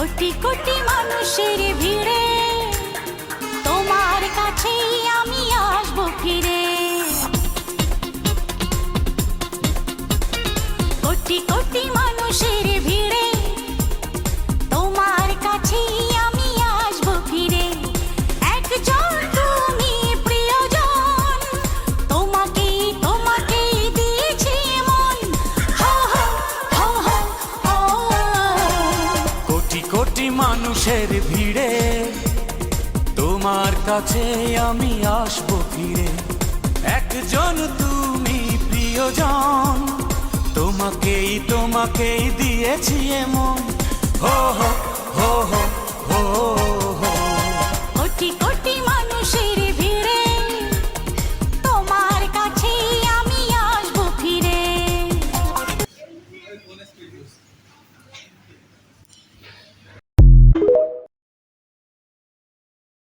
কোটি কোটি মানুষের ভিড়ে তোমার কাছেই আমি আসবো ফিরে। কোটি কোটি মানুষের ভিড়ে তোমার কাছেই আমি আসবো ফিরে। একজন তুমি প্রিয়জন, তোমাকেই তোমাকেই দিয়েছি মন। হো হো হো হো হো। কোটি কোটি মানুষের ভিড়ে তোমার কাছে আমি আসবো ফিরে। একজন তুমি প্রিয়জন, তোমাকেই তোমাকেই দিয়েছি মন।